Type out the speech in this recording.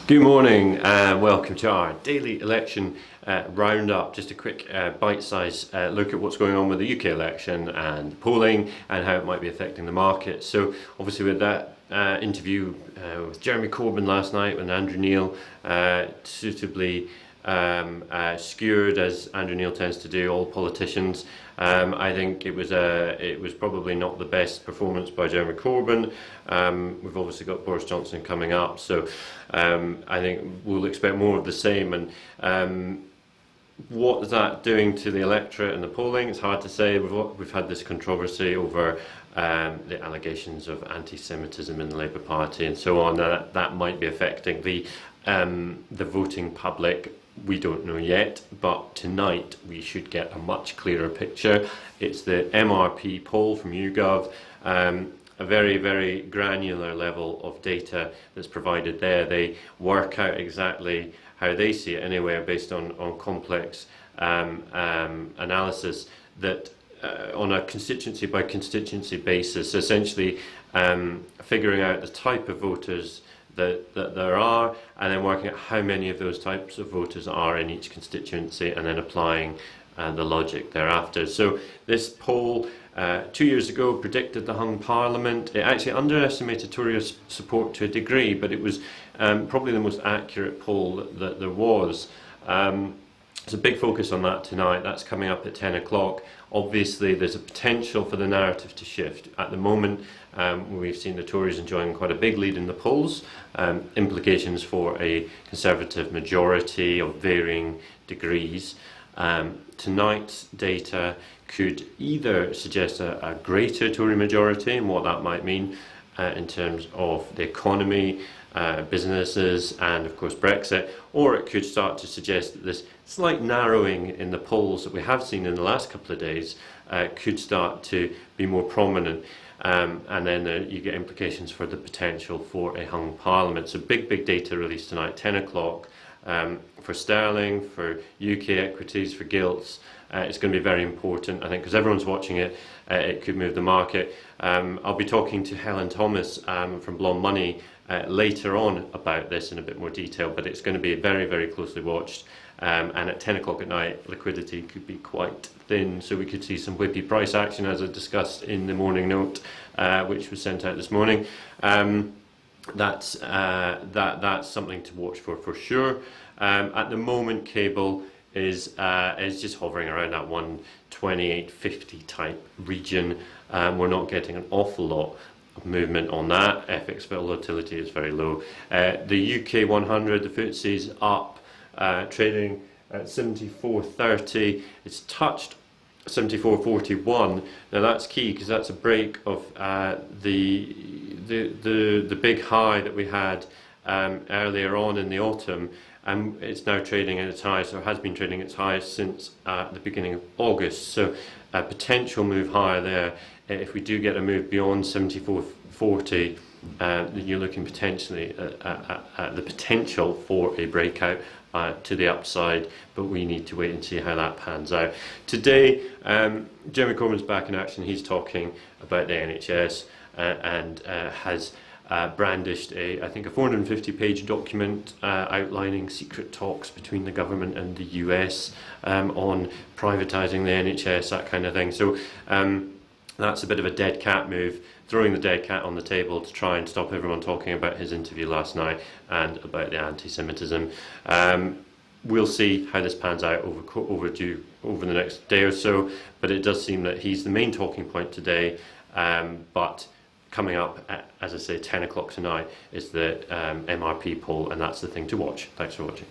Good morning and welcome to our daily election roundup. Just a quick bite-sized look at what's going on with the UK election and polling and how it might be affecting the market. So obviously with that interview with Jeremy Corbyn last night with Andrew Neil suitably skewered, as Andrew Neil tends to do all politicians. I think it was probably not the best performance by Jeremy Corbyn. We've obviously got Boris Johnson coming up, so I think we'll expect more of the same. And what is that doing to the electorate and the polling? It's hard to say. We've had this controversy over the allegations of anti-Semitism in the Labour Party and so on. That might be affecting the voting public. We don't know yet, but tonight we should get a much clearer picture. It's the MRP poll from YouGov, a very, very granular level of data that's provided there. They work out exactly how they see it anyway, based on complex analysis that on a constituency by constituency basis, essentially figuring out the type of voters that there are, and then working out how many of those types of voters are in each constituency, and then applying the logic thereafter. So this poll 2 years ago predicted the hung parliament. It actually underestimated Tory support to a degree, but it was probably the most accurate poll that there was. There's a big focus on that tonight. That's coming up at 10 o'clock. Obviously there's a potential for the narrative to shift. At the moment we've seen the Tories enjoying quite a big lead in the polls, implications for a Conservative majority of varying degrees. Tonight's data could either suggest a greater Tory majority, and what that might mean in terms of the economy, businesses and of course Brexit, or it could start to suggest that this slight narrowing in the polls that we have seen in the last couple of days could start to be more prominent, and then you get implications for the potential for a hung parliament. So big data released tonight, 10 o'clock, for sterling, for UK equities, for gilts. It's going to be very important, I think, because everyone's watching it. It could move the market. I'll be talking to Helen Thomas from Blonde Money later on about this in a bit more detail, but it's going to be very, very closely watched. And at 10 o'clock at night, liquidity could be quite thin, so we could see some whippy price action, as I discussed in the morning note, which was sent out this morning. That's something to watch for sure. At the moment, cable is just hovering around that 128.50 type region. We're not getting an awful lot of movement on that. FX volatility is very low. The UK 100, the FTSE is up, trading at 74.30. It's touched 74.41. Now that's key, because that's a break of the big high that we had earlier on in the autumn, and it's now trading at its highest, or has been trading at its highest since the beginning of August. So a potential move higher there. If we do get a move beyond 74.40, you're looking potentially at the potential for a breakout to the upside, but we need to wait and see how that pans out. Today, Jeremy Corbyn's back in action. He's talking about the NHS and has brandished I think a 450-page document outlining secret talks between the government and the US on privatising the NHS, that kind of thing. So that's a bit of a dead cat move, throwing the dead cat on the table to try and stop everyone talking about his interview last night and about the anti-Semitism. We'll see how this pans out over the next day or so, but it does seem that he's the main talking point today. But coming up at, as I say, 10 o'clock tonight is the MRP poll, and that's the thing to watch. Thanks for watching.